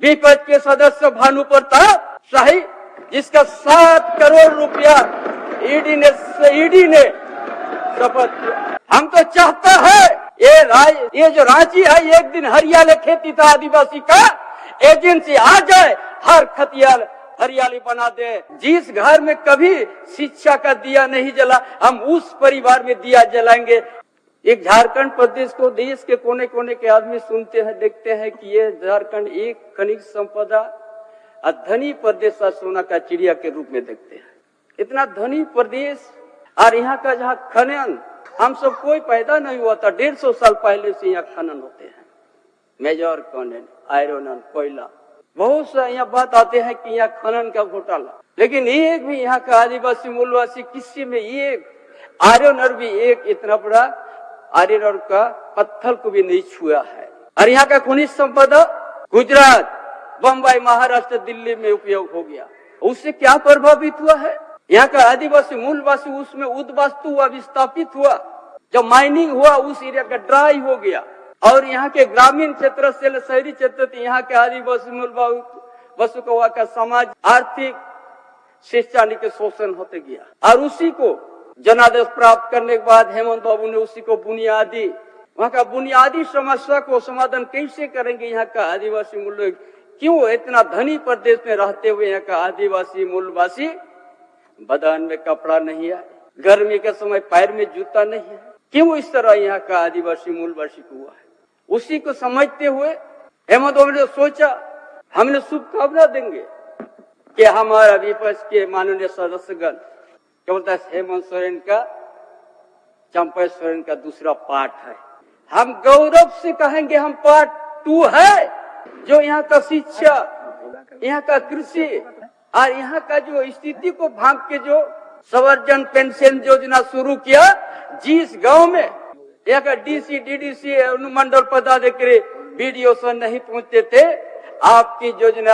विपक्ष के सदस्य भानु प्रताप शाही, जिसका 7 करोड़ रुपया ईडी ने शपथ किया। हम तो चाहता है ये जो रांची है, एक दिन हरियाली खेती था आदिवासी का एजेंसी आ जाए, हर खतियाल हरियाली बना दे। जिस घर में कभी शिक्षा का दिया नहीं जला, हम उस परिवार में दिया जलाएंगे। एक झारखंड प्रदेश को देश के कोने कोने के आदमी सुनते हैं, देखते हैं कि ये झारखंड एक खनिज संपदा धनी प्रदेश का सोना का चिड़िया के रूप में देखते हैं। इतना धनी प्रदेश, और यहाँ का जहाँ खनन, हम सब कोई पैदा नहीं हुआ था, 150 साल पहले से यहाँ खनन होते हैं। मेजर कॉन्डेंट, आयरन, कोयला, बहुत सा यहाँ बात आते हैं कि यहाँ खनन का घोटाला, लेकिन एक भी यहाँ का आदिवासी मूलवासी किसी में एक आयरन और भी एक इतना बड़ा आयरन का पत्थर को भी नहीं छुआ है। और यहाँ का खनिज संपदा गुजरात, बम्बई, महाराष्ट्र, दिल्ली में उपयोग हो गया। उससे क्या प्रभावित हुआ है? यहाँ का आदिवासी मूलवासी उसमें उद्वास्तु हुआ, विस्थापित हुआ। जब माइनिंग हुआ उस एरिया का ड्राई हो गया, और यहाँ के ग्रामीण क्षेत्र से शहरी क्षेत्र यहाँ के आदिवासी मूलवासी का समाज आर्थिक शैक्षणिक शोषण होते गया। और उसी को जनादेश प्राप्त करने के बाद हेमंत बाबू ने उसी को बुनियादी, वहाँ का बुनियादी समस्या को समाधान कैसे करेंगे यहाँ का आदिवासी मूल, क्यों इतना धनी प्रदेश में रहते हुए यहाँ का आदिवासी मूलवासी बदन में कपड़ा नहीं है, गर्मी के समय पैर में जूता नहीं है, क्यों इस तरह यहाँ का आदिवासी मूलवासी को हुआ है? उसी को समझते हुए हेमंत बाबू ने सोचा हमने शुभकामना देंगे कि हमारा विपक्ष के माननीय सदस्यगण केवल हेमंत सोरेन का, चंपा सोरेन का दूसरा पार्ट है। हम गौरव से कहेंगे हम पार्ट 2 है, जो यहाँ का शिक्षा, यहाँ का कृषि और यहाँ का जो स्थिति को भाग के जो संवर्धन पेंशन योजना शुरू किया, जिस गांव में यहाँ का डीसी, डीडीसी, अनुमंडल पदाधिकारी, बीडीओ से नहीं पहुंचते थे, आपकी योजना,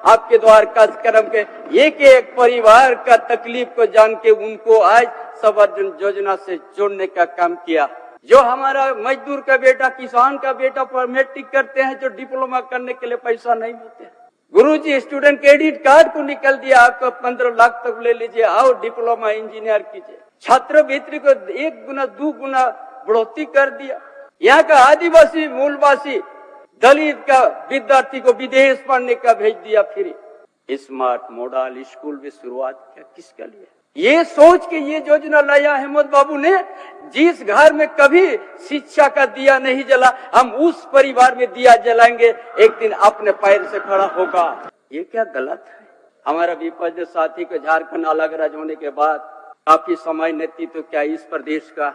आपके द्वार कार्यक्रम के एक एक परिवार का तकलीफ को जान के उनको आज संवर्धन योजना से जोड़ने का काम किया। जो हमारा मजदूर का बेटा, किसान का बेटा पर मैट्रिक करते हैं, जो डिप्लोमा करने के लिए पैसा नहीं मिलते, गुरुजी स्टूडेंट क्रेडिट कार्ड को निकल दिया, आपको 15 लाख तक ले लीजिए, आओ डिप्लोमा इंजीनियर कीजिए। छात्रवृत्ति को 1 गुना 2 गुना बढ़ोतरी कर दिया। यहाँ का आदिवासी मूलवासी दलित का विद्यार्थी को विदेश पढ़ने का भेज दिया फ्री। स्मार्ट मॉडल स्कूल में शुरुआत किया, किसके लिए? ये सोच के ये योजना लाया हेमंत बाबू ने, जिस घर में कभी शिक्षा का दिया नहीं जला, हम उस परिवार में दिया जलाएंगे, एक दिन अपने पैर से खड़ा होगा। ये क्या गलत है? हमारा विपक्ष साथी को झारखंड अलग राज्य होने के बाद काफी समय नेतृत्व क्या इस प्रदेश का,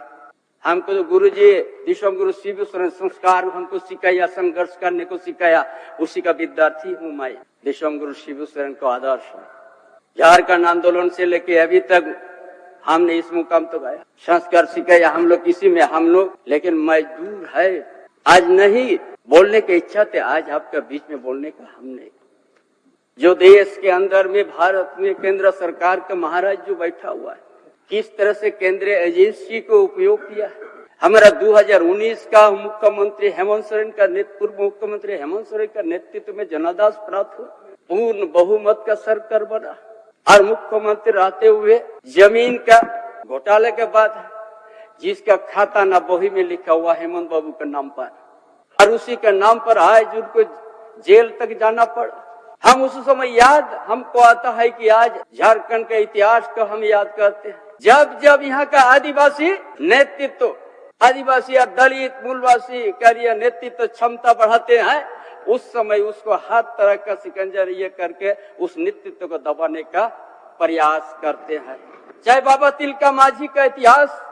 हमको तो गुरुजी दिशम गुरु शिव सोरेन संस्कार हमको सिखाया, संघर्ष करने को सिखाया, उसी का विद्यार्थी हूँ मैं। दिशम गुरु शिव सोरेन को आदर्श है। झारखंड आंदोलन से लेके अभी तक हमने इस मुकाम तो गया, संस्कार सिखाया हम लोग, किसी में हम लोग, लेकिन मजदूर है। आज नहीं बोलने की इच्छा थे, आज आपका बीच में बोलने का हमने, जो देश के अंदर में भारत में केंद्र सरकार का महाराज जो बैठा हुआ है, किस तरह से केंद्रीय एजेंसी को उपयोग किया है। हमारा 2019 का मुख्यमंत्री हेमंत सोरेन का पूर्व मुख्यमंत्री हेमंत सोरेन का नेतृत्व में जनादेश प्राप्त हुआ, पूर्ण बहुमत का सरकार बना, और मुख्यमंत्री रहते हुए जमीन का घोटाले के बाद जिसका खाता ना बही में लिखा हुआ हेमंत बाबू के नाम पर, और उसी के नाम पर आज उनको जेल तक जाना पड़ा। हम उस समय याद हमको आता है कि आज झारखंड के इतिहास को हम याद करते हैं, जब जब यहाँ का आदिवासी नेतृत्व, आदिवासी या दलित मूलवासी का नेतृत्व क्षमता बढ़ाते हैं, उस समय उसको हर तरह का सिकंजर ये करके उस नेतृत्व को दबाने का प्रयास करते हैं। चाहे बाबा तिलका माझी का इतिहास,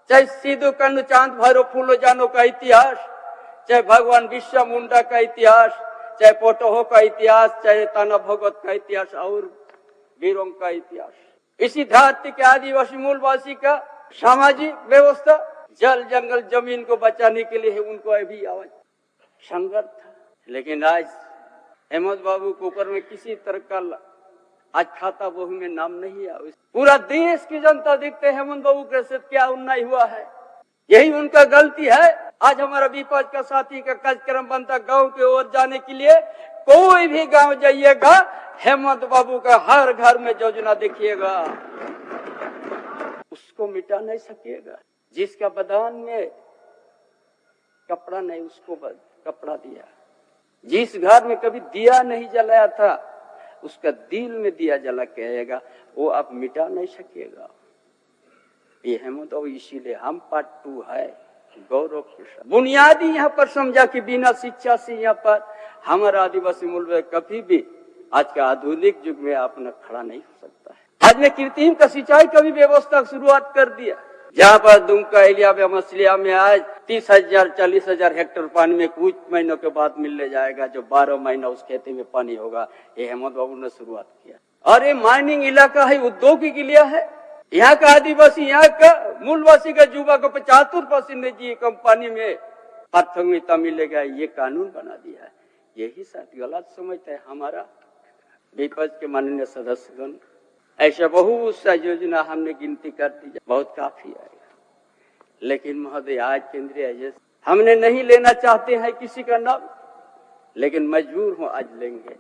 चाहे सिद्धू कान्हू चांद भैरव फूलो जानो का इतिहास, चाहे भगवान बिरसा मुंडा का इतिहास, चाहे पोटोहो का इतिहास, चाहे ताना भगत का इतिहास और वीरों का इतिहास, इसी धरती के आदिवासी मूलवासी का सामाजिक व्यवस्था, जल जंगल जमीन को बचाने के लिए उनको अभी आवाज संघर्ष था। लेकिन आज हेमंत बाबू के ऊपर में किसी तरह का आज खाता बहू में नाम नहीं आया। पूरा देश की जनता देखते हेमंत बाबू के साथ क्या अन्याय हुआ है, यही उनका गलती है। आज हमारा विपक्ष का साथी का कार्यक्रम बनता गांव की ओर जाने के लिए। कोई भी गांव जाइएगा, हेमंत बाबू का हर घर में योजना देखिएगा, उसको मिटा नहीं सकिएगा। जिसका बदान में कपड़ा नहीं, उसको कपड़ा दिया। जिस घर में कभी दिया नहीं जलाया था, उसका दिल में दिया जला के आएगा, वो आप मिटा नहीं सकिएगा। ये हेमंत बाबू, इसीलिए हम पार्ट 2 है गौरव के साथ। बुनियादी यहाँ पर समझा कि बिना शिक्षा से यहाँ पर हमारा आदिवासी मूल में कभी भी आज के आधुनिक युग में अपना खड़ा नहीं हो सकता है। आज ने कृत्रिम का सिंचाई का भी व्यवस्था शुरुआत कर दिया, जहाँ पर दुमका एरिया में मछलिया में आज 30,000 40,000 हेक्टेयर पानी में कुछ महीनों के बाद मिलने जाएगा, जो 12 महीना उस खेती में पानी होगा। ये हेमंत बाबू ने शुरुआत किया। और ये माइनिंग इलाका है, उद्योग के लिए है। यहाँ का आदिवासी, यहाँ का मूलवासी का युवा को 75% जी कंपनी में प्राथमिकता मिलेगा, ये कानून बना दिया है। यही साथ गलत समझता है हमारा विपक्ष के माननीय सदस्यगण। ऐसा बहुत सा योजना हमने गिनती कर दी, बहुत काफी आएगा। लेकिन महोदय, आज केंद्रीय एजेंसी हमने नहीं लेना चाहते हैं किसी का नाम, लेकिन मजबूर हूं आज लेंगे।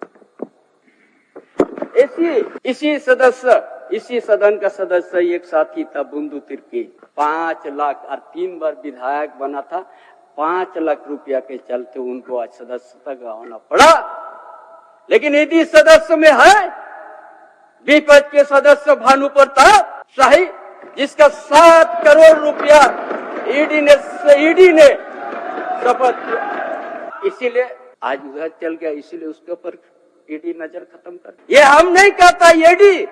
इसी सदन का सदस्य एक साथी था बुंदू तिर्की, 5 लाख और 3 बार विधायक बना था। 5 लाख रुपया के चलते उनको आज सदस्यता गंवाना पड़ा। लेकिन यदि सदस्य में है विपक्ष के सदस्य भानु प्रताप शाही, जिसका 7 करोड़ रुपया ईडी ने शपथ किया, इसीलिए आज उधर चल गया, इसीलिए उसके ऊपर ईडी नजर खत्म कर। ये हम नहीं कहता, ईडी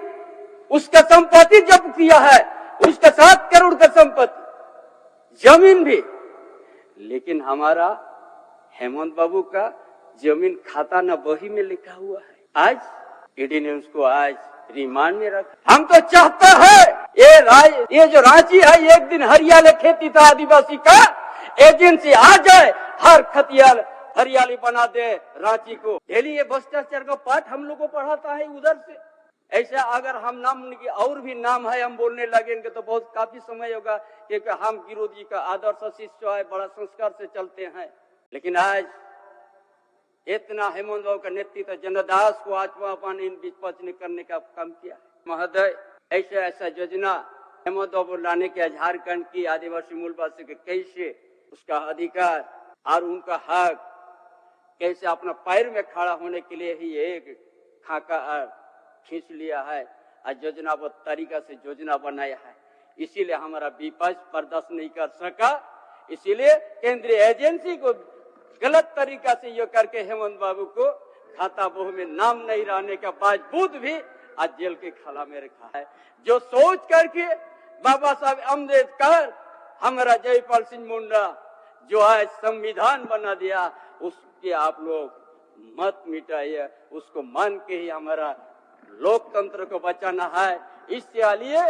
उसका संपत्ति जब्त किया है, उसका 7 करोड़ का संपत्ति, जमीन भी। लेकिन हमारा हेमंत बाबू का जमीन खाता न बही में लिखा हुआ है। आज ईडी ने उसको आज रिमांड में रखा। हम तो चाहता है ये जो रांची है, एक दिन हरियाली खेती था आदिवासी का, एजेंसी आ जाए, हर खतियाल हरियाली बना दे रांची को। डेली ये भ्रष्टाचार का पाठ हम लोग को पढ़ाता है उधर से। ऐसा अगर हम नाम की और भी नाम है हम बोलने लगेंगे तो बहुत काफी समय होगा, क्योंकि हम गिरोह जी का आदर्श शिष्य है, बड़ा संस्कार से चलते हैं। लेकिन आज इतना हेमंत बाबू का नेतृत्व जनदास को आत्मा पानी विपक्ष ने करने का काम किया। महोदय, ऐसा योजना हेमंत बाबू लाने के झारखंड की आदिवासी मूलवासी के कैसे उसका अधिकार और उनका हक, कैसे अपना पैर में खड़ा होने के लिए ही एक खाका खींच लिया है। आज योजनाबद्ध तरीका से योजना बनाया है, इसीलिए हमारा विपक्ष बर्दाश्त नहीं कर सका। इसीलिए केंद्रीय एजेंसी को गलत तरीका से ये करके हेमंत बाबू को खाता बोह में नाम नहीं रहने का बावजूद भी आज जेल के खाला में रखा है। जो सोच करके बाबा साहब अम्बेडकर, हमारा जयपाल सिंह मुंडा जो आज संविधान बना दिया, उसके आप लोग मत मिटाइए, उसको मान के ही हमारा लोकतंत्र को बचाना है। इसलिए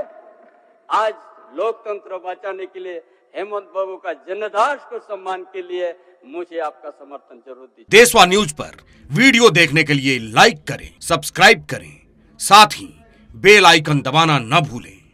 आज लोकतंत्र बचाने के लिए हेमंत बाबू का जनदास को सम्मान के लिए मुझे आपका समर्थन जरूर दीजिए। देशवा न्यूज पर वीडियो देखने के लिए लाइक करें, सब्सक्राइब करें, साथ ही बेल आइकन दबाना न भूलें।